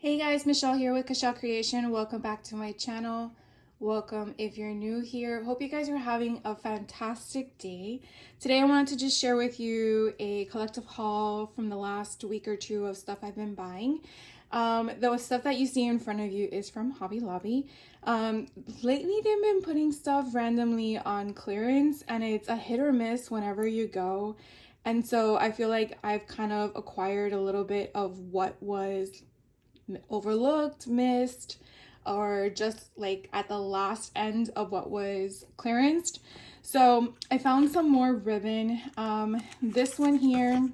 Hey guys, Michelle here with Kashal Creation. Welcome back to my channel. Welcome if you're new here. Hope you guys are having a fantastic day. Today I wanted to just share with you a collective haul from the last week or two of stuff I've been buying. The stuff that you see in front of you is from Hobby Lobby. Lately they've been putting stuff randomly on clearance and it's a hit or miss whenever you go. And so I feel like I've kind of acquired a little bit of what was overlooked, missed, or just like at the last end of what was clearanced. So I found some more ribbon. This one here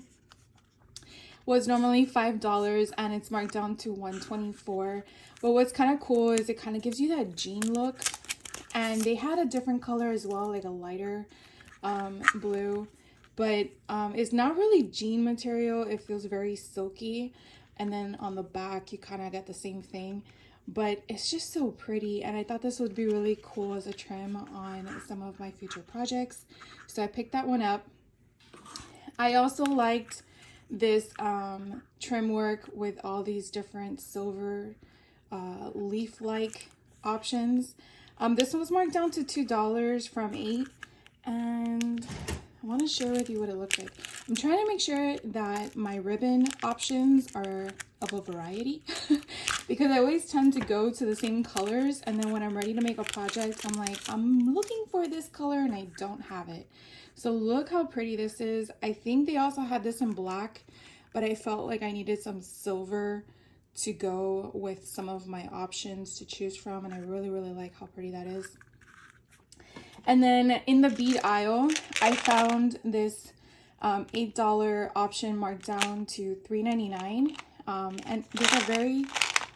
was normally $5 and it's marked down to $1.24. But what's kind of cool is it kind of gives you that jean look, and they had a different color as well, like a lighter blue, but it's not really jean material. It feels very silky, and then on the back you kind of get the same thing, but it's just so pretty, and I thought this would be really cool as a trim on some of my future projects, so I picked that one up. I also liked this trim work with all these different silver leaf-like options. This one was marked down to $2 from $8, and I want to share with you what it looks like. I'm trying to make sure that my ribbon options are of a variety because I always tend to go to the same colors, and then when I'm ready to make a project, I'm like, I'm looking for this color and I don't have it. So look how pretty this is. I think they also had this in black, but I felt like I needed some silver to go with some of my options to choose from, and I really like how pretty that is. And then in the bead aisle, I found this $8 option marked down to $3.99, and there's a very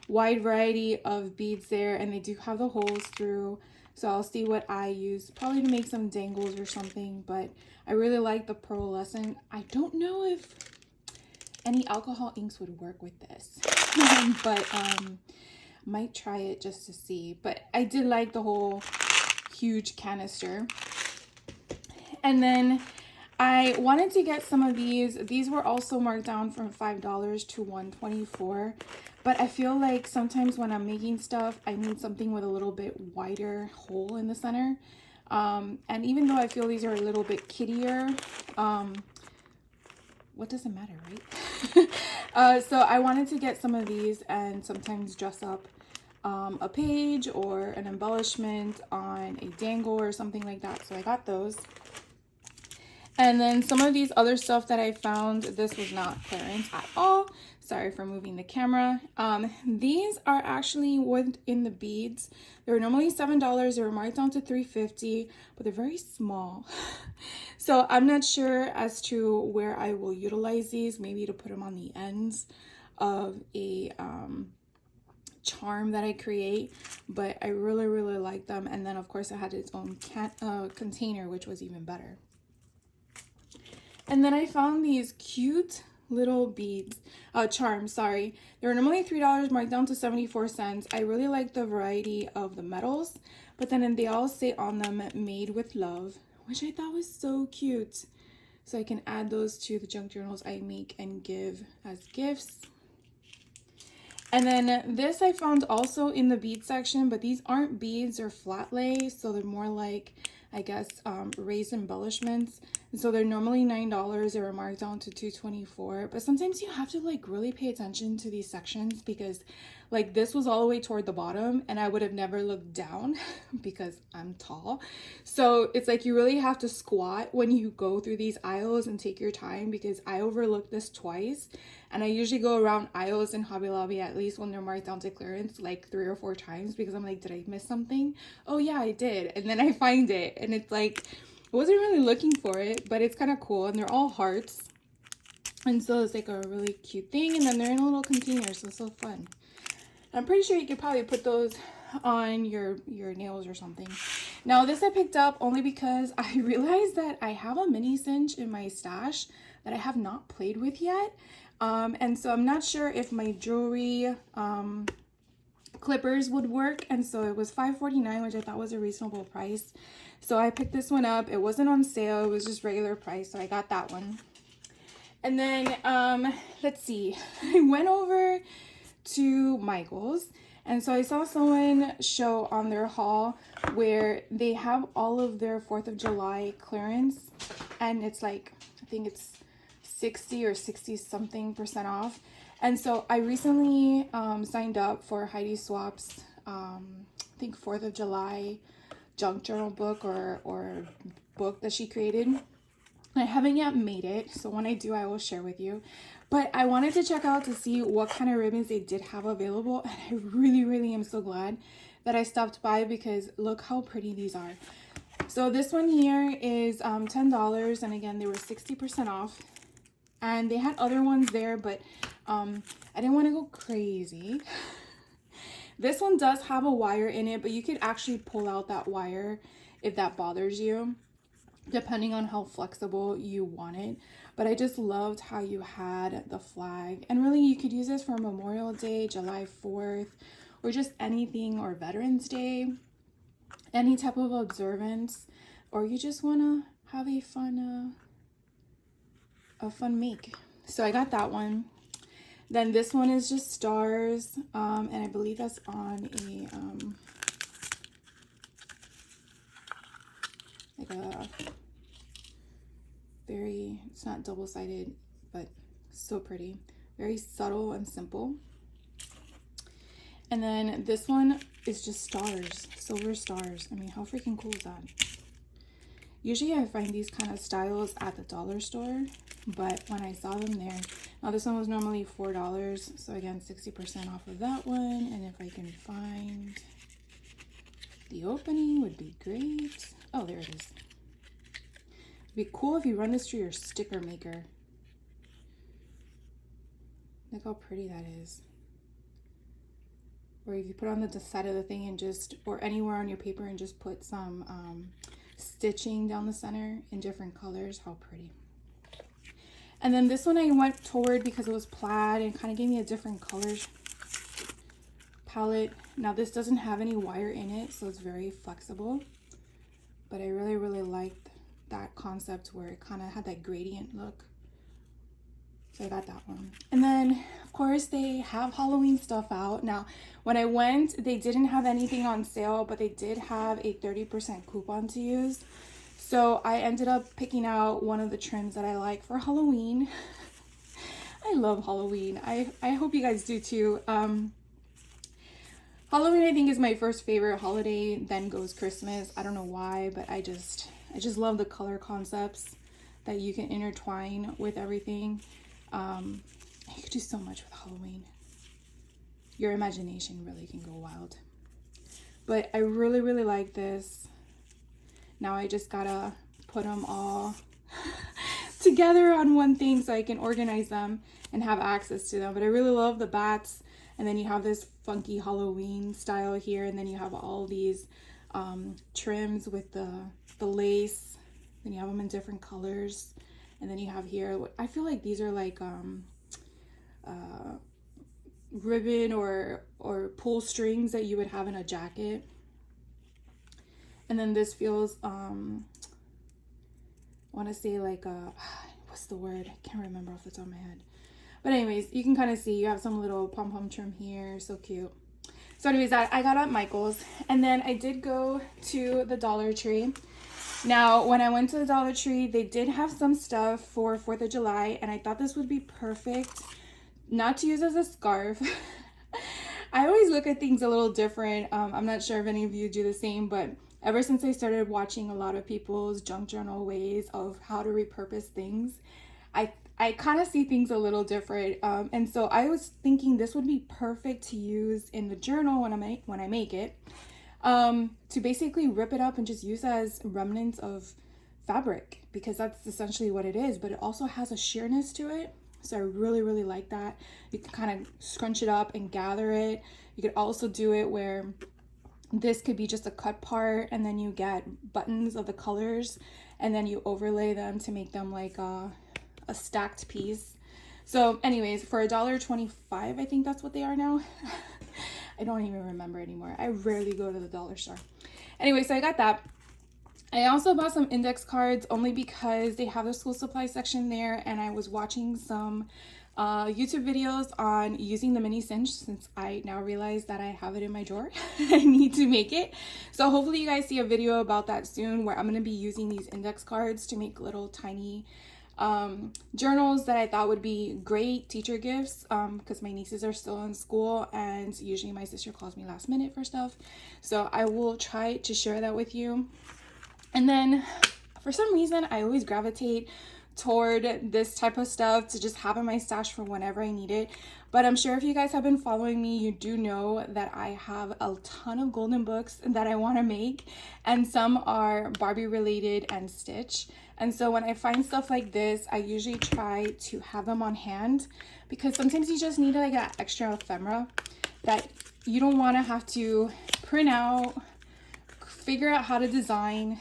wide variety of beads there, and they do have the holes through, so I'll see what I use, probably to make some dangles or something. But I really like the pearlescent. I don't know if any alcohol inks would work with this but might try it just to see. But I did like the whole huge canister. And then I wanted to get some of these were also marked down from $5 to $1.24, but I feel like sometimes when I'm making stuff I need something with a little bit wider hole in the center, and even though I feel these are a little bit kiddier, what does it matter, right? So I wanted to get some of these and sometimes dress up a page or an embellishment on a dangle or something like that, so I got those. And then some of these other stuff that I found, this was not clearance at all. Sorry for moving the camera. These are actually within the beads. They were normally $7. They were marked down to $3.50, but they're very small. So I'm not sure as to where I will utilize these, maybe to put them on the ends of a charm that I create, but I really like them. And then of course it had its own container, which was even better. And then I found these cute little beads, charms, sorry. They were normally $3, marked down to 74 cents. I really like the variety of the metals, but then they all say on them, made with love, which I thought was so cute. So I can add those to the junk journals I make and give as gifts. And then this I found also in the bead section, but these aren't beads or flat lay, so they're more like, I guess, raised embellishments. And so they're normally $9. They were marked down to $2.24. But sometimes you have to like really pay attention to these sections, because like this was all the way toward the bottom and I would have never looked down because I'm tall. So it's like you really have to squat when you go through these aisles and take your time, because I overlooked this twice. And I usually go around aisles in Hobby Lobby, at least when they're marked down to clearance, like 3 or 4 times, because I'm like, did I miss something? Oh yeah, I did. And then I find it and it's like, I wasn't really looking for it, but it's kind of cool, and they're all hearts. And so it's like a really cute thing, and then they're in a little container, so it's so fun. I'm pretty sure you could probably put those on your nails or something. Now this I picked up only because I realized that I have a mini cinch in my stash that I have not played with yet. And so I'm not sure if my jewelry clippers would work, and so it was $5.49, which I thought was a reasonable price. So I picked this one up. It wasn't on sale, it was just regular price, so I got that one. And then let's see, I went over to Michael's. And so I saw someone show on their haul where they have all of their 4th of July clearance. And it's like, I think it's 60 or 60 something % off. And so I recently signed up for Heidi Swap's, I think 4th of July junk journal book or book that she created. I haven't yet made it, so when I do, I will share with you. But I wanted to check out to see what kind of ribbons they did have available. And I really, really am so glad that I stopped by because look how pretty these are. So this one here is $10. And again, they were 60% off. And they had other ones there, but I didn't want to go crazy. This one does have a wire in it, but you could actually pull out that wire if that bothers you, depending on how flexible you want it. But I just loved how you had the flag, and really you could use this for Memorial Day, July 4th, or just anything, or Veterans Day, any type of observance, or you just want to have a fun make. So I got that one. Then this one is just stars, and I believe that's on a like a very, it's not double-sided, but so pretty, very subtle and simple. And then this one is just stars, silver stars. I mean, how freaking cool is that? Usually I find these kind of styles at the dollar store, but when I saw them there, now this one was normally $4, so again 60% off of that one. And if I can find the opening would be great. Oh, there it is. It'd be cool if you run this through your sticker maker. Look how pretty that is. Or if you put on the side of the thing and just, or anywhere on your paper and just put some stitching down the center in different colors. How pretty. And then this one I went toward because it was plaid and kind of gave me a different colors palette. Now this doesn't have any wire in it, so it's very flexible. But I really, really liked that concept where it kind of had that gradient look. So I got that one. And then of course they have Halloween stuff out. Now when I went, they didn't have anything on sale, but they did have a 30% coupon to use. So I ended up picking out one of the trims that I like for Halloween. I love Halloween. I hope you guys do too. Halloween I think is my first favorite holiday, then goes Christmas. I don't know why, but I just love the color concepts that you can intertwine with everything. You could do so much with Halloween. Your imagination really can go wild. But I really, really like this. Now I just gotta put them all together on one thing so I can organize them and have access to them. But I really love the bats. And then you have this funky Halloween style here. And then you have all these trims with the lace. Then you have them in different colors. And then you have here, I feel like these are like ribbon or pull strings that you would have in a jacket. And then this feels, I want to say like, what's the word? I can't remember off the top of my head. But anyways, you can kind of see you have some little pom-pom trim here. So cute. So anyways, I got at Michael's. And then I did go to the Dollar Tree. Now, when I went to the Dollar Tree, they did have some stuff for 4th of July. And I thought this would be perfect not to use as a scarf. I always look at things a little different. I'm not sure if any of you do the same, but ever since I started watching a lot of people's junk journal ways of how to repurpose things, I kind of see things a little different. And so I was thinking this would be perfect to use in the journal when I make it, to basically rip it up and just use as remnants of fabric, because that's essentially what it is. But it also has a sheerness to it. So I really, really like that. You can kind of scrunch it up and gather it. You could also do it where this could be just a cut part, and then you get buttons of the colors, and then you overlay them to make them like a stacked piece. So anyways, for $1.25, I think that's what they are now. I don't even remember anymore. I rarely go to the dollar store. Anyway, so I got that. I also bought some index cards only because they have the school supply section there, and I was watching some YouTube videos on using the mini cinch, since I now realize that I have it in my drawer. I need to make it. So hopefully you guys see a video about that soon, where I'm going to be using these index cards to make little tiny journals that I thought would be great teacher gifts, because my nieces are still in school and usually my sister calls me last minute for stuff. So I will try to share that with you. And then for some reason I always gravitate toward this type of stuff to just have in my stash for whenever I need it. But I'm sure if you guys have been following me, you do know that I have a ton of golden books that I want to make, and some are Barbie related and Stitch. And so when I find stuff like this, I usually try to have them on hand, because sometimes you just need like that extra ephemera that you don't want to have to print out, figure out how to design.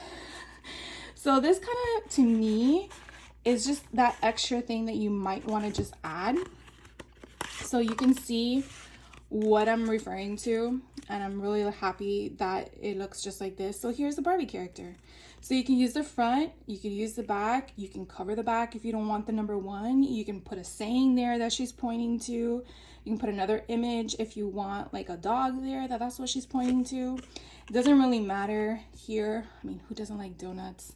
So this kind of, to me, is just that extra thing that you might want to just add. So you can see what I'm referring to, and I'm really happy that it looks just like this. So here's the Barbie character. So you can use the front, you can use the back, you can cover the back if you don't want the number 1. You can put a saying there that she's pointing to. You can put another image if you want like a dog there, that's what she's pointing to. It doesn't really matter here. I mean, who doesn't like donuts?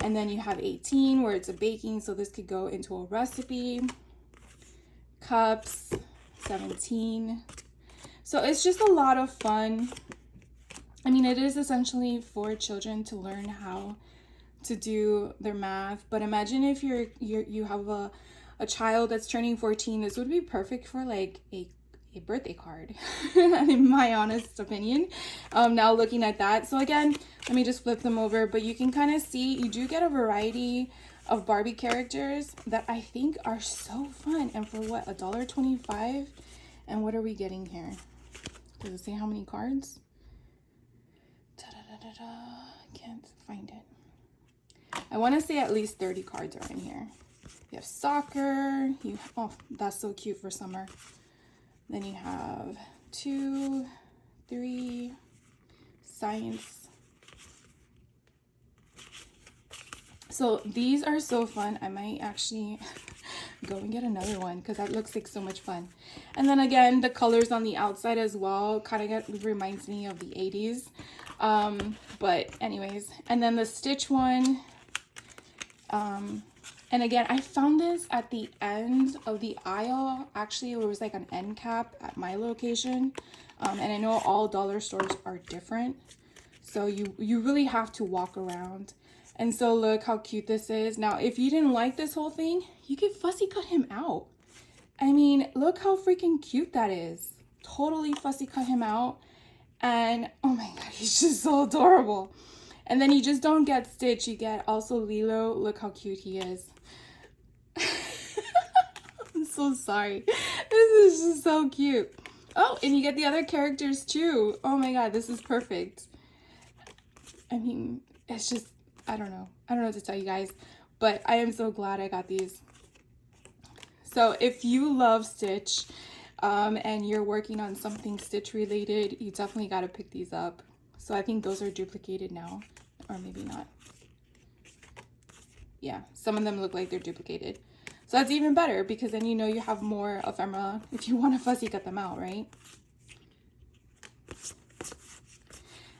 And then you have 18 where it's a baking, so this could go into a recipe. Cups, 17. So it's just a lot of fun. I mean, it is essentially for children to learn how to do their math, but imagine if you have a child that's turning 14, this would be perfect for like a birthday card, in my honest opinion. Now looking at that, so again, let me just flip them over, but you can kind of see you do get a variety of Barbie characters that I think are so fun. And for what, $1.25? And what are we getting here? Does it say how many cards? Can't find it. I want to say at least 30 cards are in here. You have soccer. Oh, that's so cute for summer. Then you have 2, 3, science. So these are so fun. I might actually go and get another one because that looks like so much fun. And then again, the colors on the outside as well kind of reminds me of the 80s. But anyways, and then the Stitch one. And again, I found this at the end of the aisle. Actually, it was like an end cap at my location. And I know all dollar stores are different. So you really have to walk around. And so look how cute this is. Now, if you didn't like this whole thing, you could fussy cut him out. I mean, look how freaking cute that is. Totally fussy cut him out. And oh my God, he's just so adorable. And then you just don't get Stitch, you get also Lilo. Look how cute he is. I'm so sorry. This is just so cute. Oh, and you get the other characters too. Oh my God, this is perfect. I mean, it's just, I don't know what to tell you guys, but I am so glad I got these. So if you love Stitch, and you're working on something Stitch related, you definitely got to pick these up. So I think those are duplicated now, or maybe not. Yeah, some of them look like they're duplicated. So that's even better, because then you know you have more ephemera if you want to fussy cut them out, right?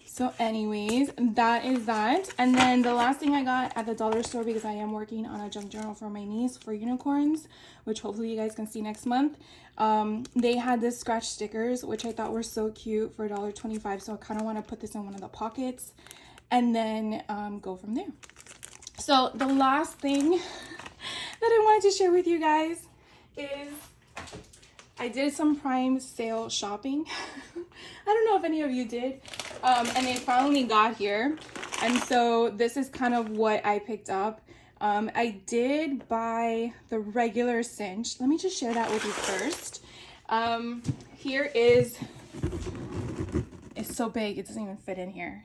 So anyways, that is that. And then the last thing I got at the dollar store, because I am working on a junk journal for my niece for unicorns, which hopefully you guys can see next month. They had this scratch stickers, which I thought were so cute for $1.25. So I kind of want to put this in one of the pockets and then go from there. So the last thing that I wanted to share with you guys is I did some Prime sale shopping. I don't know if any of you did. And it finally got here. And so this is kind of what I picked up. I did buy the regular cinch. Let me just share that with you first. Here is, it's so big, it doesn't even fit in here.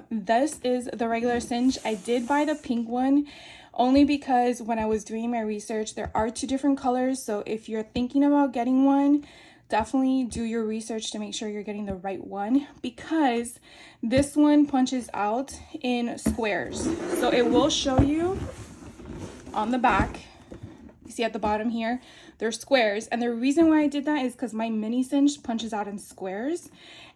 This is the regular cinch. I did buy the pink one only because when I was doing my research, there are 2 different colors. So if you're thinking about getting one, definitely do your research to make sure you're getting the right one, because this one punches out in squares. So it will show you on the back You see at the bottom here, they're squares. And the reason why I did that is because my mini cinch punches out in squares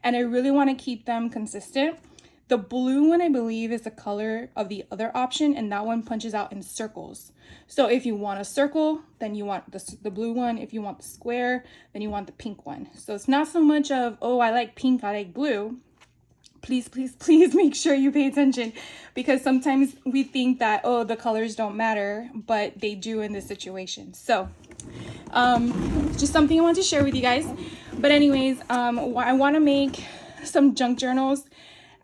and I really want to keep them consistent. The blue one, I believe, is the color of the other option, and that one punches out in circles. So if you want a circle, then you want the blue one. If you want the square, then you want the pink one. So it's not so much of, oh, I like pink, I like blue. Please, please, please make sure you pay attention, because sometimes we think that, oh, the colors don't matter, but they do in this situation. So just something I want to share with you guys. But anyways, I want to make some junk journals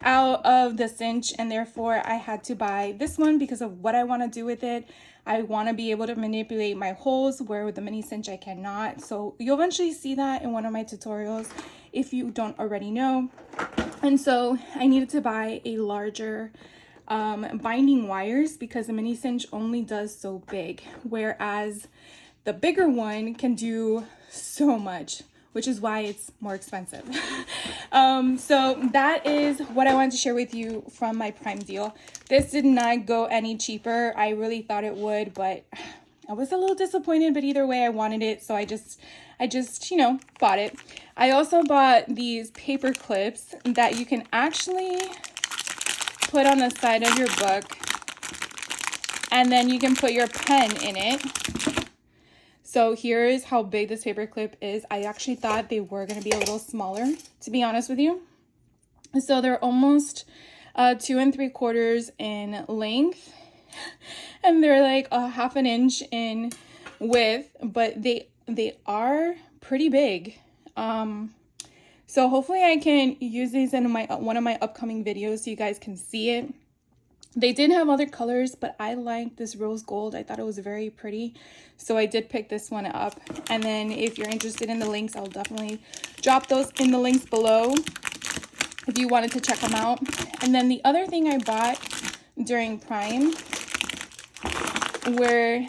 out of the cinch, and therefore I had to buy this one because of what I want to do with it. I want to be able to manipulate my holes where with the mini cinch I cannot. So you'll eventually see that in one of my tutorials if you don't already know. And so I needed to buy a larger binding wires because the mini cinch only does so big, whereas the bigger one can do so much, which is why it's more expensive. So that is what I wanted to share with you from my Prime deal. This did not go any cheaper. I really thought it would, but I was a little disappointed, but either way I wanted it. So I just, you know, bought it. I also bought these paper clips that you can actually put on the side of your book, and then you can put your pen in it. So here's how big this paper clip is. I actually thought they were going to be a little smaller, to be honest with you. So they're almost 2 3/4 in length, and they're like a 1/2 inch in width, but they are pretty big. So hopefully I can use these in one of my upcoming videos so you guys can see it. They did have other colors, but I liked this rose gold. I thought it was very pretty, so I did pick this one up. And then if you're interested in the links, I'll definitely drop those in the links below if you wanted to check them out. And then the other thing I bought during Prime were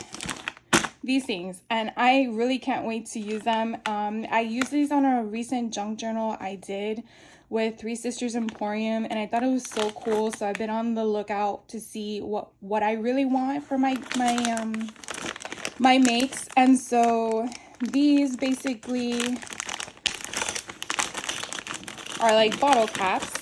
these things, and I really can't wait to use them. I used these on a recent junk journal I did with Three Sisters Emporium, and I thought it was so cool. So I've been on the lookout to see what I really want for my makes. And so these basically are like bottle caps,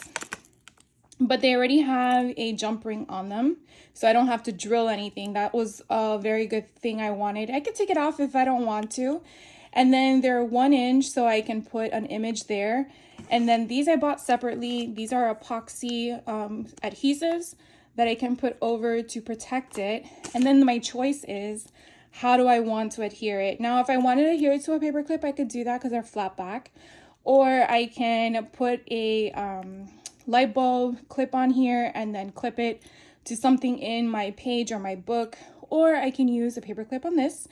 but they already have a jump ring on them, so I don't have to drill anything. That was a very good thing I wanted. I could take it off if I don't want to. And then they're 1 inch, so I can put an image there. And then these I bought separately. These are epoxy adhesives that I can put over to protect it. And then my choice is, how do I want to adhere it? Now, if I wanted to adhere it to a paper clip, I could do that because they're flat back. Or I can put a light bulb clip on here and then clip it to something in my page or my book. Or I can use a paper clip on this,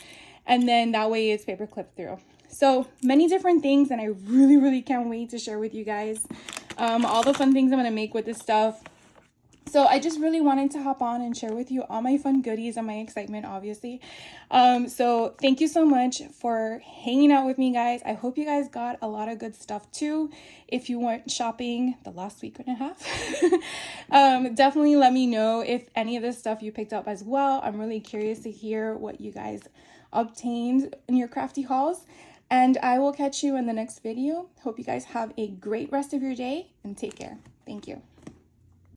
and then that way it's paper clip through. So many different things, and I really, really can't wait to share with you guys all the fun things I'm going to make with this stuff. So I just really wanted to hop on and share with you all my fun goodies and my excitement, obviously. So thank you so much for hanging out with me, guys. I hope you guys got a lot of good stuff too. If you went shopping the last week and a half, definitely let me know if any of this stuff you picked up as well. I'm really curious to hear what you guys obtained in your crafty hauls. And I will catch you in the next video. Hope you guys have a great rest of your day and take care. Thank you.